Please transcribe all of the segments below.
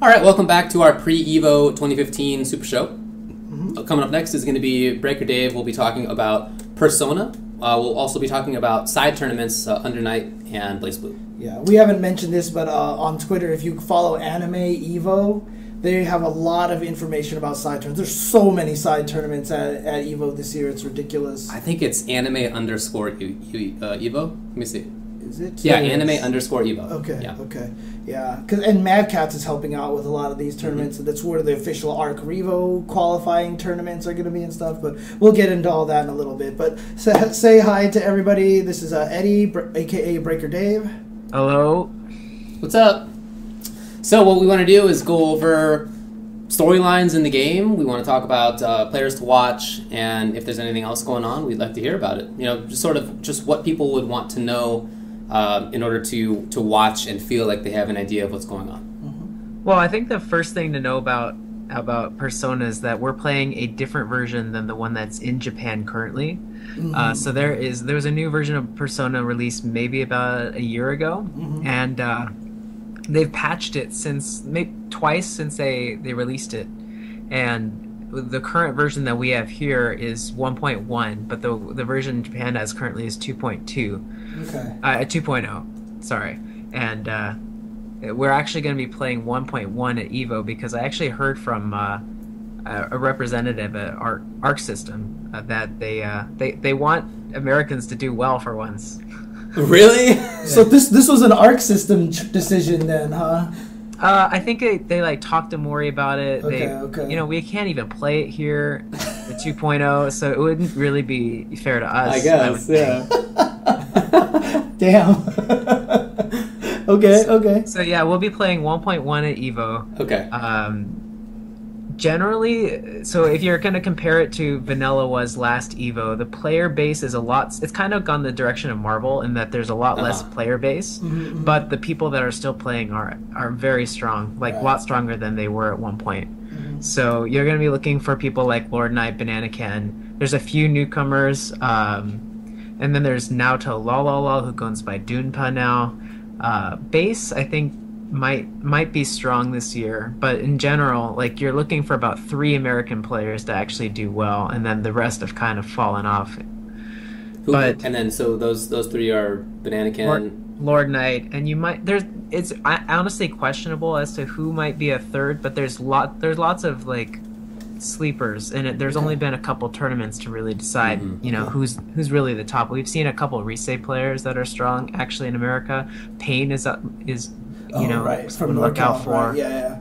All right, welcome back to our Pre-Evo 2015 Super Show. Coming up next is going to be Brkrdave. We'll be talking about Persona. We'll also be talking about side tournaments, Under Night and Blazblue. Yeah, we haven't mentioned this, but on Twitter, if you follow Anime Evo, they have a lot of information about side tournaments. There's so many side tournaments at Evo this year, it's ridiculous. I think it's anime_Evo. Let me see. Is it? Yeah, anime_Evo. Okay, yeah. Okay. Yeah, and Mad Catz is helping out with a lot of these tournaments. That's where the official Arc Revo qualifying tournaments are going to be and stuff. But we'll get into all that in a little bit. But say hi to everybody. This is Eddie, a.k.a. Brkrdave. Hello. What's up? So what we want to do is go over storylines in the game. We want to talk about players to watch, and if there's anything else going on, we'd like to hear about it. You know, just what people would want to know in order to watch and feel like they have an idea of what's going on. Well, I think the first thing to know about Persona is that we're playing a different version than the one that's in Japan currently. So there was a new version of Persona released maybe about a year ago, and they've patched it twice since they released it, and the current version that we have here is 1.1, but the version Japan has currently is 2.2. Okay. 2.0. Sorry, and we're actually going to be playing 1.1 at Evo because I actually heard from a representative at Arc System that they want Americans to do well for once. Really? So this was an Arc System decision then, huh? I think they like talked to Mori about it. Okay. You know, we can't even play it here at 2.0, so it wouldn't really be fair to us. I guess, yeah. Damn. Okay. So yeah, we'll be playing 1.1 at Evo. Okay. Generally, so if you're going to compare it to Vanilla was last Evo, the player base is it's kind of gone the direction of Marvel in that there's a lot less player base, but the people that are still playing are very strong, like a lot stronger than they were at one point. So you're going to be looking for people like Lord Knight, Banana Ken. There's a few newcomers, and then there's Naoto Lololol, who goes by Dunpa now. Base, I think, might be strong this year, but in general, like, you're looking for about 3 American players to actually do well, and then the rest have kind of fallen off. And then so those 3 are Banana Ken, Lord Knight, and it's honestly questionable as to who might be a third, but there's lots of like sleepers, and there's only been a couple tournaments to really decide who's really the top. We've seen a couple of Risei players that are strong actually in America. Pain is from look out for. Right. Yeah.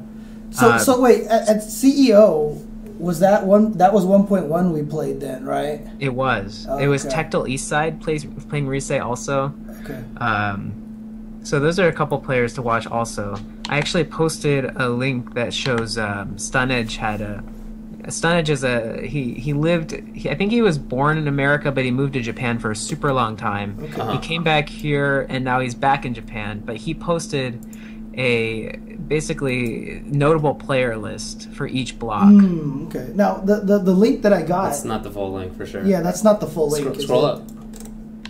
So wait, at CEO, was that one? That was 1.1 we played then, right? It was. It was Tectal Eastside playing Risei also. Okay. So those are a couple players to watch also. I actually posted a link that shows Stunedge had Stunedge is I think he was born in America, but he moved to Japan for a super long time. He came back here, and now he's back in Japan, but he posted a basically notable player list for each block. Okay. Now, the link that I got... That's not the full link, for sure. Yeah, that's not the full link. Scroll up.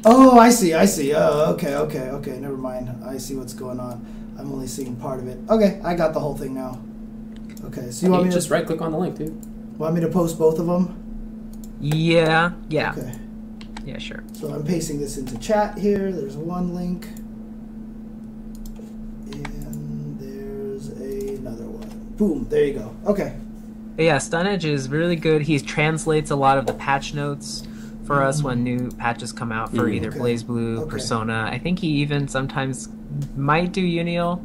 Oh, I see. Oh, okay. Never mind. I see what's going on. I'm only seeing part of it. Okay, I got the whole thing now. Okay, so you want me to... just right-click on the link, dude. Want me to post both of them? Yeah. Okay. Yeah, sure. So I'm pasting this into chat here. There's one link. And there's another one. Boom, there you go. Okay. But yeah, Stunedge is really good. He translates a lot of the patch notes for us when new patches come out for either Blazblue, Persona. I think he even sometimes might do Unio.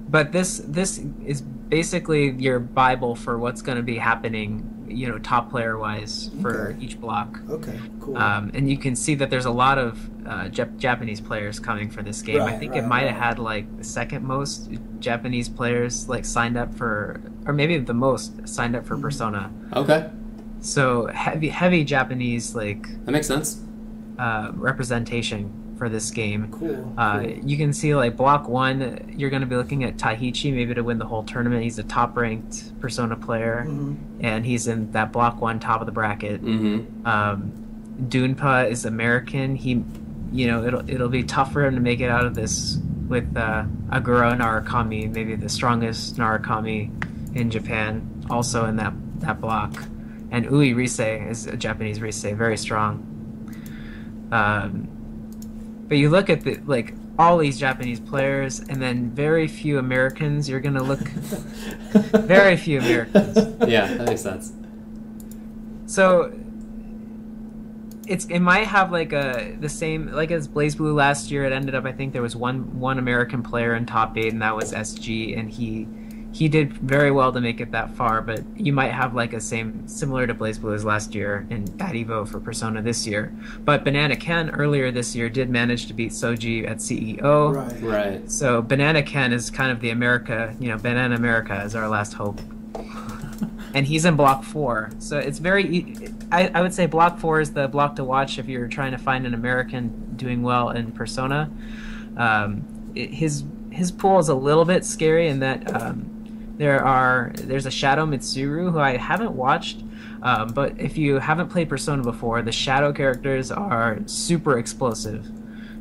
But this is basically your Bible for what's going to be happening, top player wise for each block. Okay, cool. And you can see that there's a lot of Japanese players coming for this game. I think it might have had like the second most Japanese players like signed up for, or maybe the most signed up for Persona. Okay. So heavy Japanese that makes sense. Representation for this game. Cool. You can see like block 1, you're going to be looking at Taiichi maybe to win the whole tournament. He's a top ranked Persona player, and he's in that block 1 top of the bracket. Dunpa is American. He, it'll be tough for him to make it out of this with Aguro Narukami, maybe the strongest Narukami in Japan, also in that block. And Ui Rise is a Japanese Rise, very strong. But you look at all these Japanese players, and then very few Americans. You're gonna look very few Americans. Yeah, that makes sense. So it might have the same as Blazblue last year. It ended up, I think there was one American player in top 8, and that was SG, and he did very well to make it that far. But you might have similar to Blazblue as last year at Evo for Persona this year. But Banana Ken earlier this year did manage to beat Soji at CEO. Right. So Banana Ken is kind of the America, Banana America is our last hope. And he's in Block 4. So it's I would say Block 4 is the block to watch if you're trying to find an American doing well in Persona. His pool is a little bit scary in that there's a Shadow Mitsuru who I haven't watched, but if you haven't played Persona before, the Shadow characters are super explosive.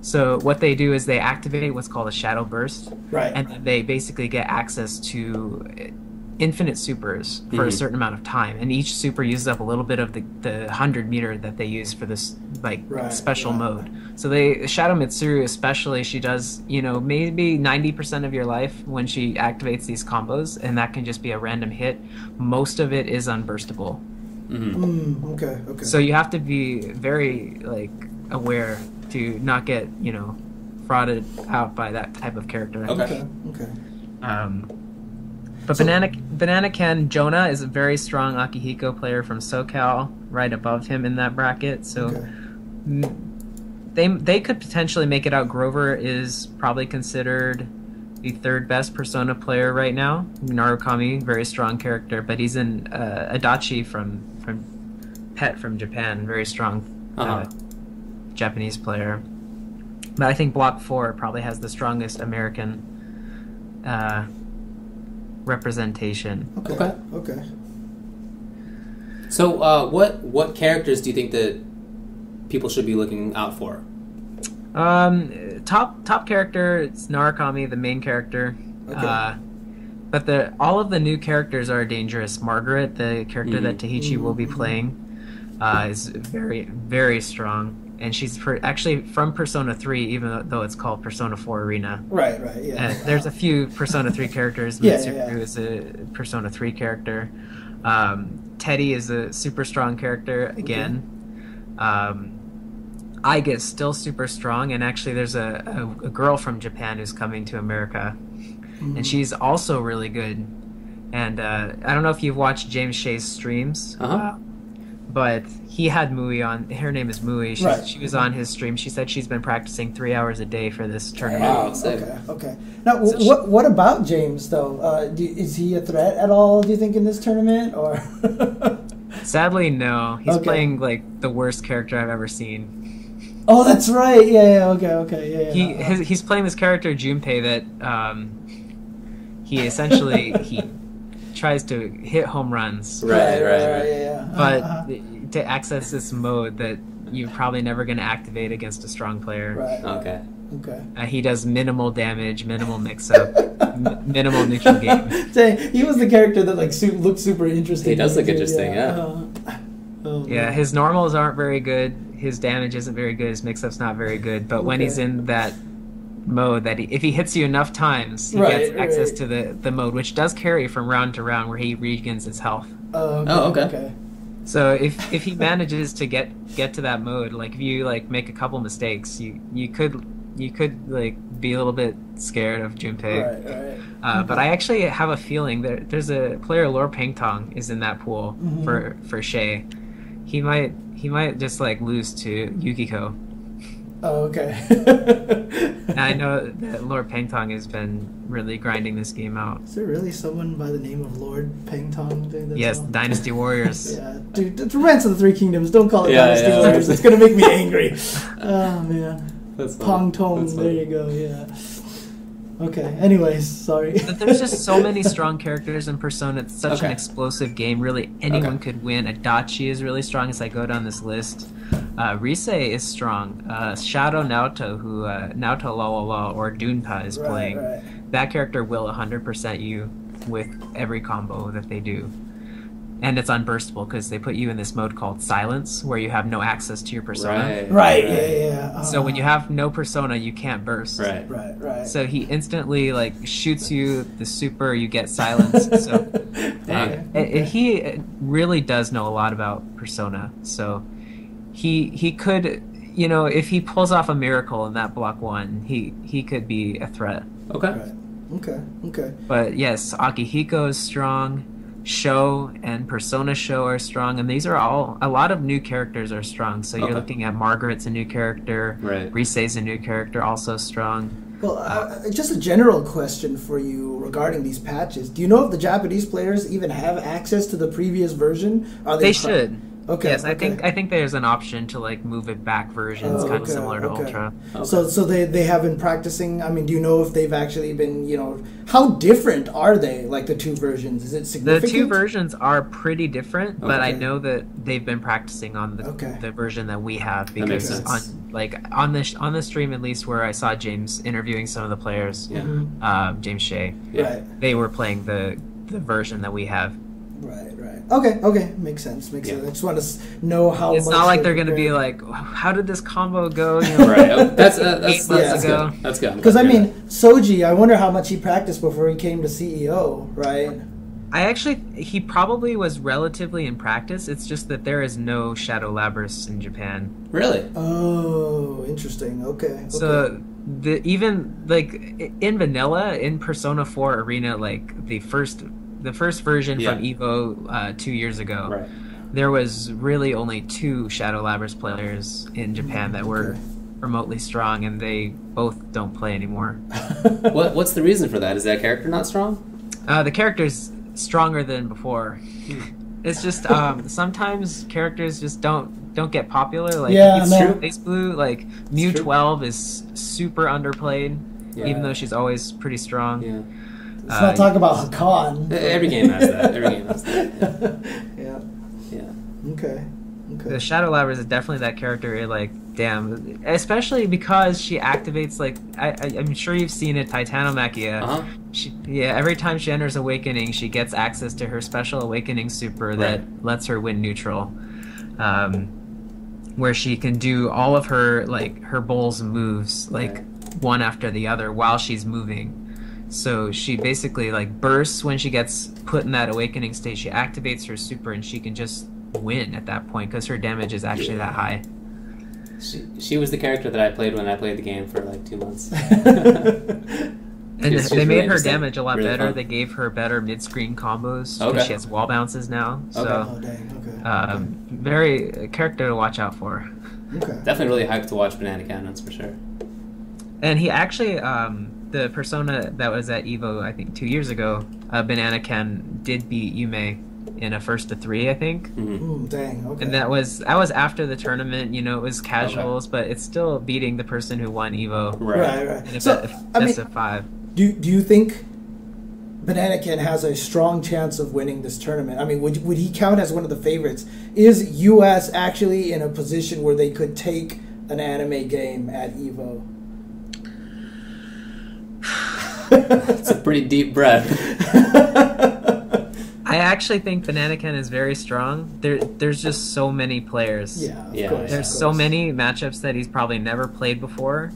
So what they do is they activate what's called a Shadow Burst, and they basically get access to infinite supers for a certain amount of time, and each super uses up a little bit of the 100 meter that they use for this special mode. So Shadow Mitsuru especially, she does maybe 90% of your life when she activates these combos, and that can just be a random hit. Most of it is unburstable. Okay. So you have to be very aware to not get frauded out by that type of character. Okay. But Banana Ken Jonah is a very strong Akihiko player from SoCal, right above him in that bracket. So they could potentially make it out. Grover is probably considered the third best Persona player right now. Narukami, very strong character, but he's in Adachi from Pet from Japan, very strong Japanese player. But I think Block 4 probably has the strongest American representation. Okay. So, what characters do you think that people should be looking out for? Top character, it's Narukami, the main character. Okay. But all of the new characters are dangerous. Margaret, the character that Tahichi will be playing, is very, very strong. And she's actually from Persona 3, even though it's called Persona 4 Arena. Right, yeah. There's a few Persona 3 characters. Mitsuru is a Persona 3 character. Teddy is a super strong character, again. Aiga is still super strong, and actually there's a girl from Japan who's coming to America. And she's also really good. And I don't know if you've watched James Shea's streams. But he had Mui on. Her name is Mui. She was on his stream. She said she's been practicing 3 hours a day for this tournament. Wow, okay. Now, what about James though? Is he a threat at all? Do you think in this tournament, or? Sadly, no. He's playing the worst character I've ever seen. Oh, that's right. Yeah. Okay. Yeah. He's playing this character Junpei that he essentially tries to hit home runs. Right. Yeah. But to access this mode that you're probably never going to activate against a strong player. Right. Okay. He does minimal damage, minimal mix-up, minimal neutral game. Dang, he was the character that looked super interesting. He does look interesting, Yeah, his normals aren't very good. His damage isn't very good. His mix-up's not very good. But when he's in that mode, that if he hits you enough times, he gets access to the mode, which does carry from round to round, where he regains his health. Okay. So if he manages to get to that mode, if you make a couple mistakes, you could be a little bit scared of Junpei. Right. But I actually have a feeling that there's a player, Lord Pengtong, is in that pool for Shay. He might just lose to Yukiko. Oh, okay. And I know that Lord Pengtong has been really grinding this game out. Is there really someone by the name of Lord Pengtong? Yes, Dynasty Warriors. Yeah, dude, it's Romance of the Three Kingdoms. Don't call it Dynasty Warriors. It's gonna make me angry. Oh man. Pong Tong. There you go. Yeah. Okay. Anyways, sorry. But there's just so many strong characters in Persona. It's such an explosive game. Really, anyone could win. Adachi is really strong as I go down this list. Rise is strong. Shadow Naoto, who Naoto La or Dunpa is playing, that character will 100% you with every combo that they do. And it's unburstable because they put you in this mode called Silence, where you have no access to your persona. Right. Yeah. So when you have no persona, you can't burst. Right. So he instantly like shoots you the super, you get Silence. So he really does know a lot about persona. So he could, you know, if he pulls off a miracle in that block 1, he could be a threat. Okay. But yes, Akihiko is strong. Show and Persona Show are strong, and these are all, a lot of new characters are strong. So you're looking at Margaret's a new character, Rise's a new character, also strong. Well, just a general question for you regarding these patches. Do you know if the Japanese players even have access to the previous version? They should. Okay. Yes, I think there's an option to like move it back versions, kind of similar to Ultra. So they have been practicing. I mean, do you know if they've actually been, you know, how different are they? Like the two versions, is it significant? The two versions are pretty different, but I know that they've been practicing on the version that we have, because on the stream at least where I saw James interviewing some of the players, James Shea, they were playing the version that we have. Right. Okay. Makes sense. I just want to know how. It's much not like they're going to be like, how did this combo go? You know, right. That's months ago. Good. That's good. Because I mean, Soji, I wonder how much he practiced before he came to CEO, right? He probably was relatively in practice. It's just that there is no Shadow Labrys in Japan. Really? Oh, interesting. Okay. So even like in vanilla, in Persona 4 Arena, like the first version from Evo 2 years ago, there was really only 2 Shadow Labrys players in Japan that were remotely strong, and they both don't play anymore. What's the reason for that? Is that character not strong? The character's stronger than before. It's just sometimes characters just don't get popular. Like Blazblue, like Mew 12 is super underplayed, even though she's always pretty strong. Yeah. Let's not talk about Hakan. Every game has that. Yeah. Okay. The Shadow Labrys is definitely that character. Like, damn, especially because she activates, like, I'm sure you've seen it, Titanomachia. Every time she enters Awakening, she gets access to her special Awakening super that lets her win neutral, where she can do all of her her bowls and moves one after the other while she's moving. So she basically bursts when she gets put in that Awakening state. She activates her super and she can just win at that point because her damage is actually that high. She was the character that I played when I played the game for 2 months. And they made her damage a lot better. Fun. They gave her better mid-screen combos because she has wall bounces now. So, very character to watch out for. Definitely really hyped to watch Banana Can, that's for sure. And he actually, the persona that was at Evo, I think 2 years ago, Banana Can did beat Yume in a 1-3, I think. Ooh, dang, okay. And that was after the tournament. It was casuals, but it's still beating the person who won Evo. Right. In best of 5. Do you think Banana Can has a strong chance of winning this tournament? I mean, would he count as one of the favorites? Is US actually in a position where they could take an anime game at Evo? It's a pretty deep breath. I actually think Banana Can is very strong. There's just so many players. Yeah, of course. There's so many matchups that he's probably never played before.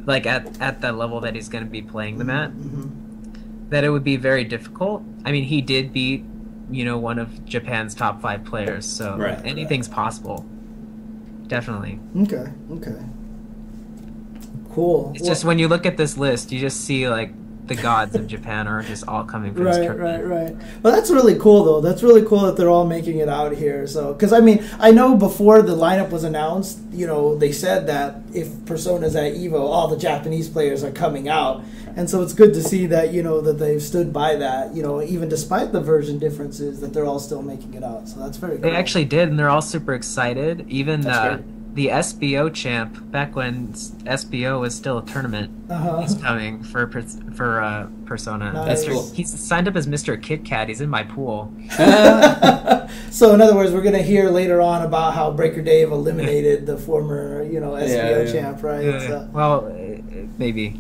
At the level that he's going to be playing them at, that it would be very difficult. I mean, he did beat, one of Japan's top 5 players, so anything's possible. Definitely. Okay. Cool. It's just when you look at this list, you just see the gods of Japan are just all coming for this tournament. Right. Well, that's really cool, though. That's really cool that they're all making it out here. So, because I mean, I know before the lineup was announced, they said that if Persona's at Evo, all the Japanese players are coming out, and so it's good to see that that they've stood by that. Even despite the version differences, that they're all still making it out. So that's very cool. They actually did, and they're all super excited. Even the SBO champ, back when SBO was still a tournament, he's coming for Persona. Nice. That's cool. He's signed up as Mr. Kit Kat. He's in my pool. So in other words, we're gonna hear later on about how Brkrdave eliminated the former, SBO champ, right? So. Well, maybe.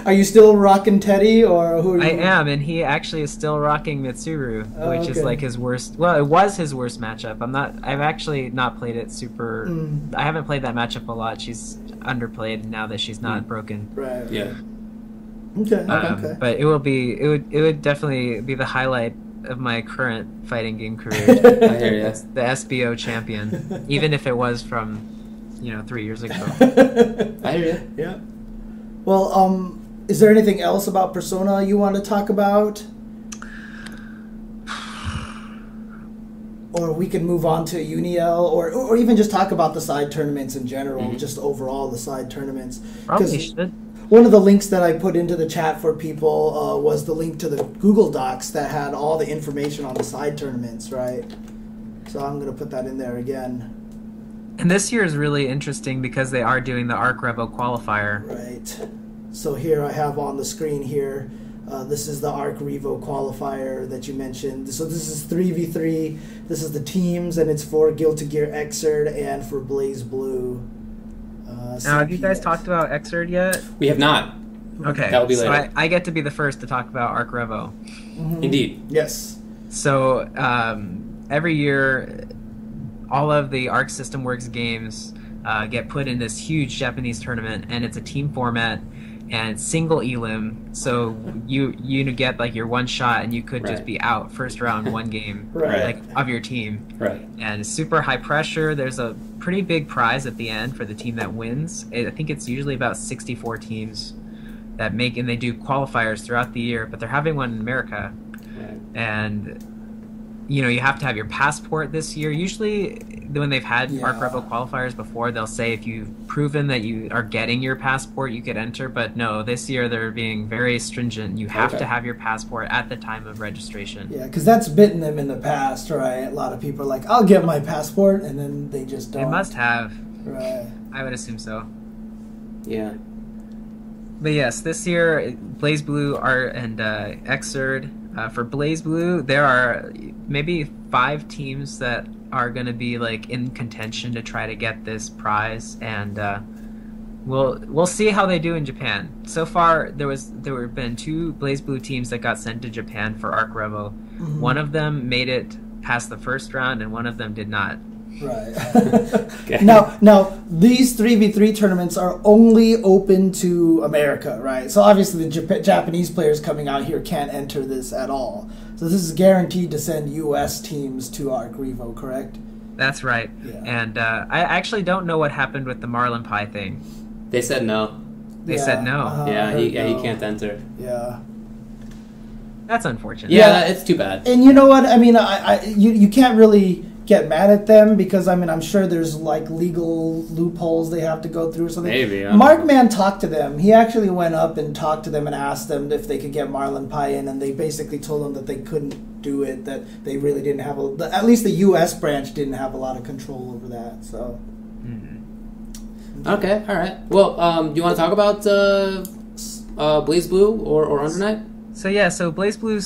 Are you still rocking Teddy, or who? Are you? I am, and he actually is still rocking Mitsuru, which is like his worst. Well, it was his worst matchup. I've actually not played it super. I haven't played that matchup a lot. She's underplayed now that she's not broken. Right. Yeah. Okay. But it would definitely be the highlight of my current fighting game career. I hear you. The SBO champion, even if it was from 3 years ago. I hear you. Yeah. Well, is there anything else about Persona you want to talk about? Or we can move on to Uniel, or even just talk about the side tournaments in general, just overall the side tournaments. Probably should. One of the links that I put into the chat for people was the link to the Google Docs that had all the information on the side tournaments, right? So I'm going to put that in there again. And this year is really interesting because they are doing the Arc Revo qualifier. Right. So here I have on the screen here, this is the Arc Revo qualifier that you mentioned. So this is 3v3. This is the teams, and it's for Guilty Gear Xrd and for Blazblue. Now, have you guys talked about Xrd yet? We have not. Okay. That will be later. So I get to be the first to talk about Arc Revo. Indeed. Yes. So every year, all of the Arc System Works games get put in this huge Japanese tournament, and it's a team format and single elim. So you get like your one shot, and you could just be out first round, one game, like of your team. Right. And super high pressure. There's a pretty big prize at the end for the team that wins. I think it's usually about 64 teams that make, and they do qualifiers throughout the year, but they're having one in America. Right. And you have to have your passport this year. Usually when they've had Arc Revo qualifiers before, they'll say if you've proven that you are getting your passport, you could enter. But no, this year they're being very stringent. You have to have your passport at the time of registration. Yeah, because that's bitten them in the past, right? A lot of people are like, I'll get my passport, and then they just don't. They must have. Right. I would assume so. Yeah. But yes, this year, Blazblue and Xrd. For Blazblue, there are maybe 5 teams that are going to be like in contention to try to get this prize, and we'll see how they do in Japan. So far, there have been 2 Blazblue teams that got sent to Japan for Arc Revo. One of them made it past the first round, and one of them did not. Right. Okay. Now, these 3v3 tournaments are only open to America, right? So obviously the Japanese players coming out here can't enter this at all. So this is guaranteed to send U.S. teams to Arc Revo, correct? That's right. Yeah. And I actually don't know what happened with the Marlin Pie thing. They said no. They said no. He can't enter. Yeah. That's unfortunate. Yeah, it's too bad. And you know what? I mean, you can't really get mad at them because I'm sure there's like legal loopholes they have to go through or something. Maybe. Markman talked to them. He actually went up and talked to them and asked them if they could get Marlin Pie in, and they basically told them that they couldn't do it. That they really didn't have at least the U.S. branch didn't have a lot of control over that. So. Okay. All right. Well, do you want to talk about Blazblue or Under Night? So Blazblue,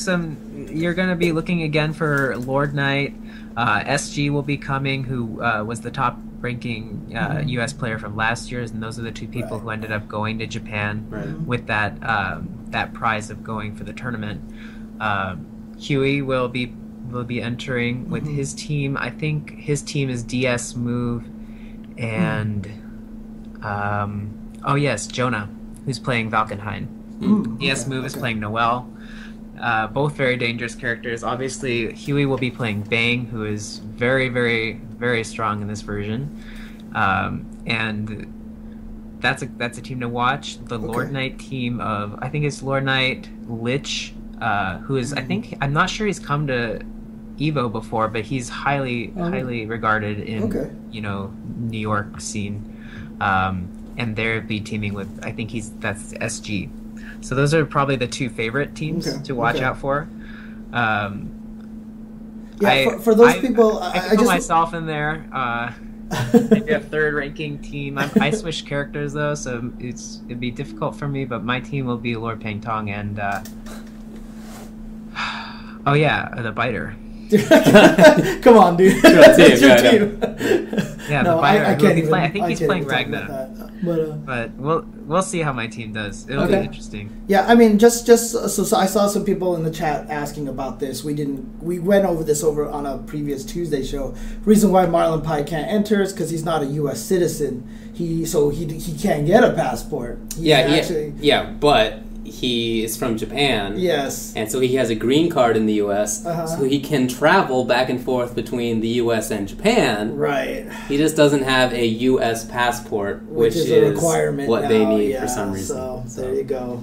you're going to be looking again for Lord Knight. SG will be coming, who was the top-ranking U.S. player from last year's, and those are the 2 people who ended up going to Japan with that prize of going for the tournament. Huey will be entering with his team. I think his team is DS Move, and Jonah, who's playing Valkenhayn. DS Move is playing Noelle. Both very dangerous characters. Obviously, Huey will be playing Bang, who is very, very, very strong in this version, and that's a team to watch. The Lord Knight team of, I think it's Lord Knight, Lich, who is, I'm not sure he's come to Evo before, but he's highly regarded in New York scene, and they'll be teaming with, I think that's SG. So those are probably the 2 favorite teams to watch out for. For those people, I put myself in there. Maybe a third-ranking team. I switched characters though, so it'd be difficult for me. But my team will be Lord Pengtong and oh yeah, the Biter. Come on, dude. It's your team. Yeah, No, the Biter. I can't even, I think he's playing talk about Ragnar. that. But we'll see how my team does. It'll be interesting. Yeah, I mean, just so I saw some people in the chat asking about this. We went over this on a previous Tuesday show. Reason why Marlon Pie can't enter is because he's not a U.S. citizen. He can't get a passport. But he is from Japan. Yes. And so he has a green card in the U.S., so he can travel back and forth between the U.S. and Japan. Right. He just doesn't have a U.S. passport, which is a requirement what now, they need for some reason. So there you go.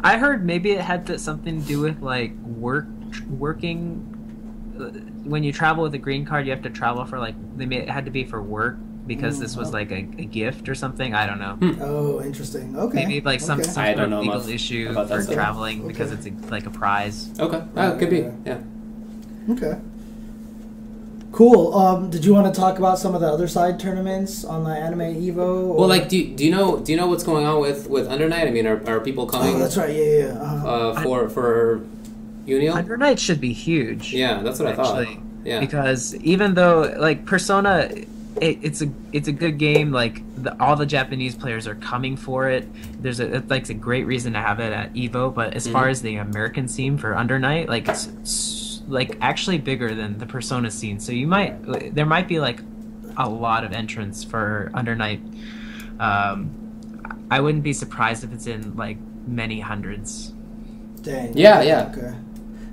I heard maybe it had something to do with like working. When you travel with a green card, you have to travel for it had to be for work. Because this was like a gift or something, I don't know. Oh, interesting. Okay. Maybe like some sort of legal issue for traveling because it's like a prize. Okay, it could be. Yeah. Okay. Cool. Did you want to talk about some of the other side tournaments on the Anime Evo? Or? Well, like, do you know what's going on with Under Night? I mean, are people coming? Oh, that's right. Yeah. For Uniel? Under Night should be huge. Yeah, that's what I thought. Yeah. Because even though like Persona. It's a good game. Like all the Japanese players are coming for it. It's a great reason to have it at Evo. But as far as the American scene for Under Night, like it's like actually bigger than the Persona scene. So there might be like a lot of entrants for Under Night. I wouldn't be surprised if it's in like many hundreds. Dang. Yeah. Okay.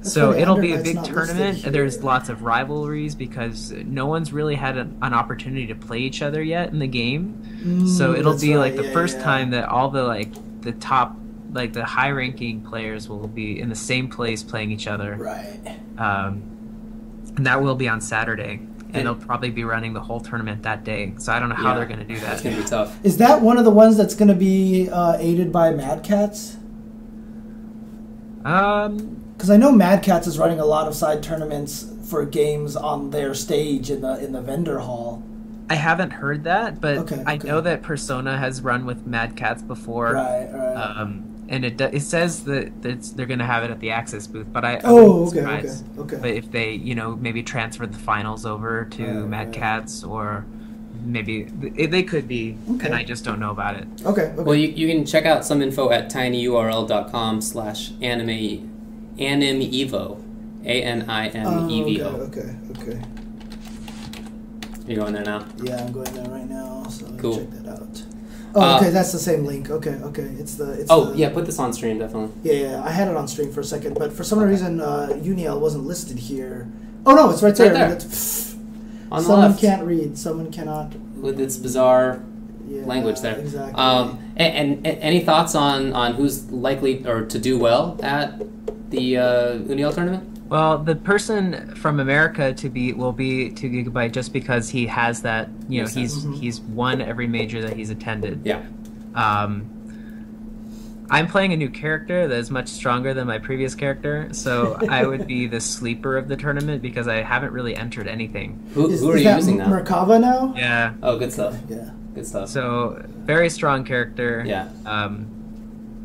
So it'll be a big tournament. There's lots of rivalries because no one's really had an opportunity to play each other yet in the game. So it'll be like the first time that all the top, like the high-ranking players will be in the same place playing each other. Right. And that will be on Saturday. And they'll probably be running the whole tournament that day. So I don't know how they're going to do that. It's going to be tough. Is that one of the ones that's going to be aided by Mad Catz? Because I know Mad Catz is running a lot of side tournaments for games on their stage in the vendor hall. I haven't heard that, but I know that Persona has run with Mad Catz before. Right. And it says that they're going to have it at the Access booth, but I okay. But if they maybe transfer the finals over to Mad Catz, or maybe they could be, and I just don't know about it. Okay. Well, you can check out some info at tinyurl.com/animeevo. ANIMEVO. Okay. You're going there now? Yeah, I'm going there right now, so cool. Check that out. Oh, okay, that's the same link. Okay. It's yeah, put this on stream, definitely. Yeah, I had it on stream for a second, but for some reason, Uniel wasn't listed here. Oh, no, it's right there. On the Someone left. can't read. Someone cannot. With its bizarre language there. Exactly. And any thoughts on who's likely or to do well at the Uniel tournament? Well, the person from America will be 2 Gigabyte just because he has that. He's won every major that he's attended. Yeah. I'm playing a new character that is much stronger than my previous character, so I would be the sleeper of the tournament because I haven't really entered anything. Who are you using now? Merkava now? Yeah. Oh, good stuff. Yeah. Good stuff. So, very strong character. Yeah.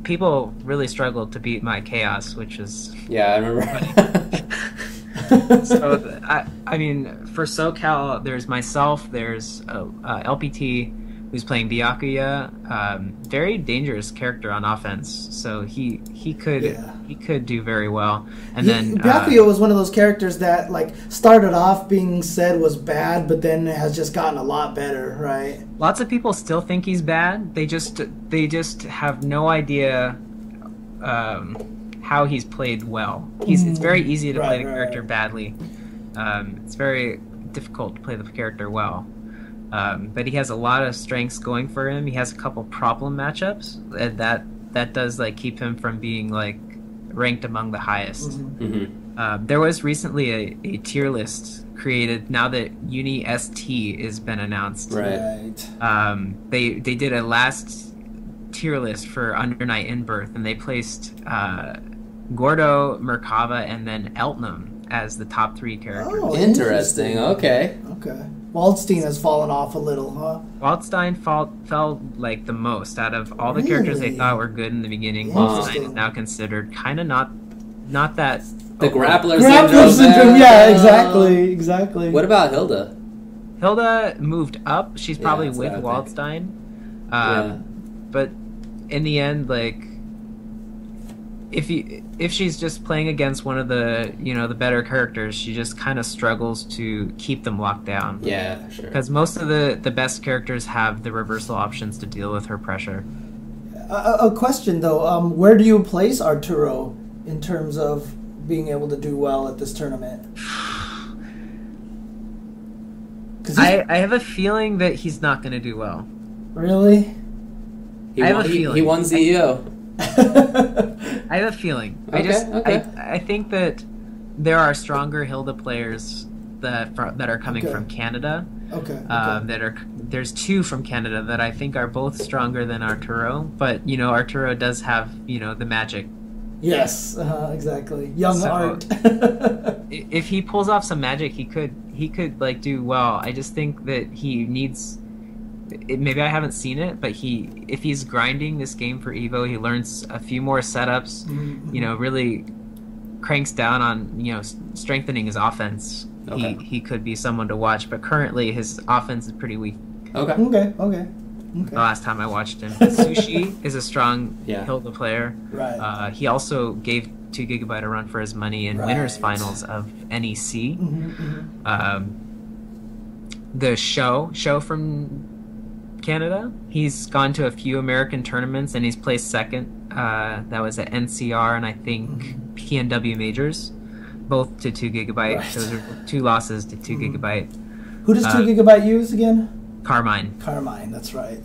People really struggled to beat my Chaos, which is... Yeah, I remember. So, I mean, for SoCal, there's myself, there's LPT, who's playing Byakuya. Very dangerous character on offense, so he could do very well. And then Byakuya was one of those characters that started off being said was bad, but then has just gotten a lot better, right? Lots of people still think he's bad. They just have no idea how he's played well. It's very easy to play the character badly. It's very difficult to play the character well. But he has a lot of strengths going for him. He has a couple problem matchups, and that does keep him from being ranked among the highest. There was recently a tier list created now that Uni ST has been announced. Right. They did a last tier list for Under Night in Birth, and they placed Gordo, Merkava, and then Eltnum as the top 3 characters. Oh, interesting. Okay. Waldstein has fallen off a little, huh? Waldstein fell like the most out of all the characters they thought were good in the beginning. Waldstein is now considered kind of not that. The grappler syndrome. Yeah, exactly. What about Hilda? Hilda moved up. She's probably with Waldstein. But in the end, like, if she's just playing against one of the the better characters, she just kind of struggles to keep them locked down. Yeah, for sure. Because most of the best characters have the reversal options to deal with her pressure. A question though, where do you place Arturo in terms of being able to do well at this tournament? I have a feeling that he's not going to do well. Really? I have a feeling. He won CEO. I have a feeling. Okay. I think that there are stronger Hilda players that are coming from Canada. There's 2 from Canada that I think are both stronger than Arturo, but Arturo does have the magic. Yes, exactly. Young art. If he pulls off some magic, he could like do well. I just think that he needs. Maybe I haven't seen it, but if he's grinding this game for Evo, he learns a few more setups. Really cranks down on strengthening his offense. Okay. He could be someone to watch, but currently his offense is pretty weak. Okay. The last time I watched him, Sushi is a strong Hilda player. Right. He also gave 2 GB a run for his money in winners finals of NEC. The show from Canada, he's gone to a few American tournaments and he's placed second. That was at NCR and I think PNW majors, both to 2 GB. Right. Those are 2 losses to 2 GB. Who does 2 GB use again? Carmine, that's right.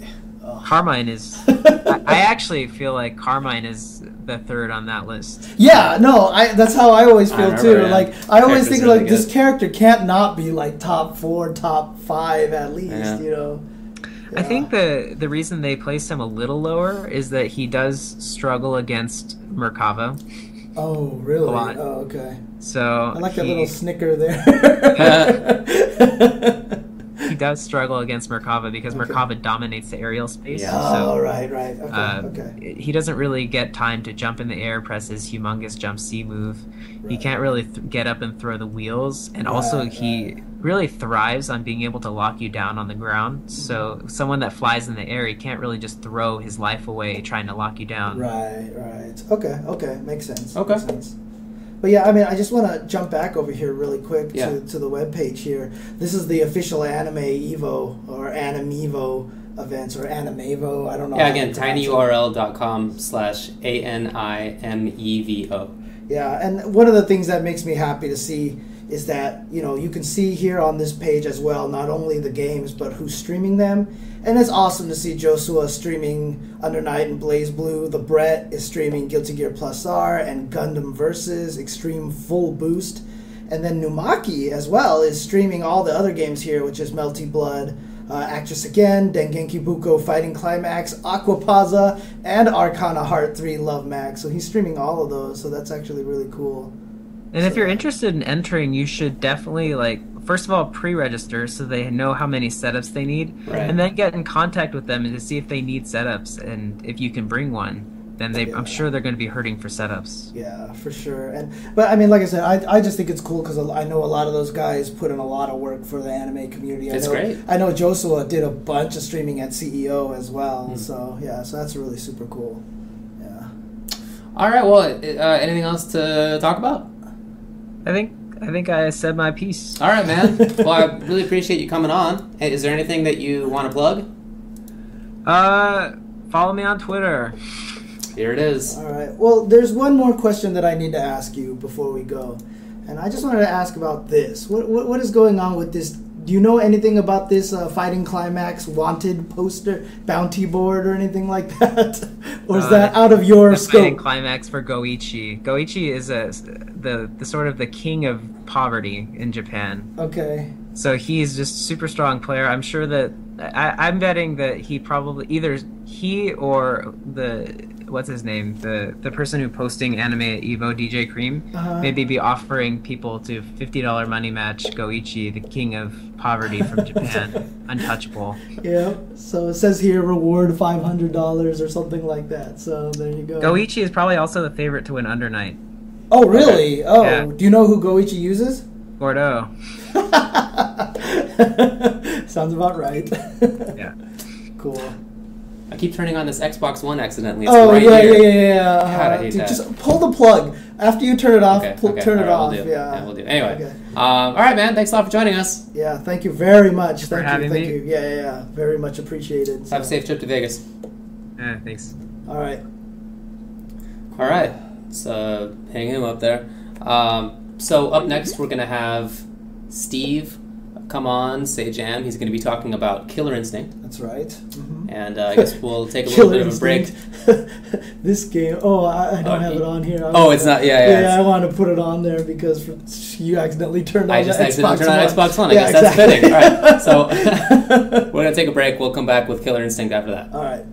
Carmine is. I actually feel like Carmine is the 3rd on that list. Yeah, no, that's how I always feel too. Yeah. Like I always think really this character can't not be like top 4, top 5 at least. Yeah. I think the reason they placed him a little lower is that he does struggle against Merkava. Oh, really? A lot. Oh, okay. So I like that little snicker there. He does struggle against Merkava because Merkava dominates the aerial space. Yeah. So, right. Okay. He doesn't really get time to jump in the air, press his humongous jump C move. Right. He can't really get up and throw the wheels. And also he really thrives on being able to lock you down on the ground. So someone that flies in the air, he can't really just throw his life away trying to lock you down. Right. Okay. Makes sense. Okay. Makes sense. But yeah, I mean, I just want to jump back over here really quick to the webpage here. This is the official Anime Evo or Animevo events or Animevo. I don't know. Yeah, again, tinyurl.com/ANIMEVO. Yeah, and one of the things that makes me happy to see is that, you can see here on this page as well, not only the games, but who's streaming them. And it's awesome to see Joshua streaming Under Night and Blazblue. The Brett is streaming Guilty Gear Plus R and Gundam Versus Extreme Full Boost. And then Numaki as well is streaming all the other games here, which is Melty Blood, Actress Again, Dengenki Buko Fighting Climax, Aquapaza, and Arcana Heart 3 Love Max. So he's streaming all of those, so that's actually really cool. And if you're interested in entering, you should definitely, first of all, pre-register so they know how many setups they need, and then get in contact with them to see if they need setups, and if you can bring one, then I'm sure they're going to be hurting for setups. Yeah, for sure. But I mean, like I said, I just think it's cool because I know a lot of those guys put in a lot of work for the anime community. It's great. I know Joshua did a bunch of streaming at CEO as well, so that's really super cool. Yeah. All right. Well, anything else to talk about? I think I said my piece. All right, man. Well, I really appreciate you coming on. Hey, is there anything that you want to plug? Follow me on Twitter. Here it is. All right. Well, there's one more question that I need to ask you before we go. And I just wanted to ask about this. What is going on with this? Do you know anything about this Fighting Climax wanted poster, bounty board, or anything like that? Or is that out of your scope? Fighting Climax for Goichi. Goichi is the sort of the king of poverty in Japan. Okay. So he's just a super strong player. I'm sure that I'm betting that he probably either he or what's his name, the person who posting anime at Evo, DJ Cream, maybe be offering people to $50 money match Goichi, the king of poverty from Japan, untouchable. Yeah. So it says here reward $500 or something like that. So there you go. Goichi is probably also the favorite to win Under Night. Oh really? Okay. Oh, Yeah. Do you know who Goichi uses? Gordo. Sounds about right. Yeah. Cool. I keep turning on this Xbox One accidentally. It's Oh right yeah, here. yeah. God, I hate Dude, that. Just pull the plug after you turn it off. Okay, Turn it all right, off. We'll do. Yeah, We'll do. Anyway, Okay. All right, man. Thanks a lot for joining us. Yeah, thank you very much. Thanks for Thank having me. you. Yeah. Very much appreciated. Have a safe trip to Vegas. Thanks. All right. All right. So hang him up there. So up next, we're gonna have Steve come on, Sajam. He's gonna be talking about Killer Instinct. That's right. Mm-hmm. And I guess we'll take a little bit of a break. This game. Oh, I don't have it on here. It's not. Yeah. I want to put it on there because you accidentally turned on. I just the accidentally Xbox turned on One. Xbox One. I Yeah, guess exactly. that's fitting. All right. So we're gonna take a break. We'll come back with Killer Instinct after that. All right.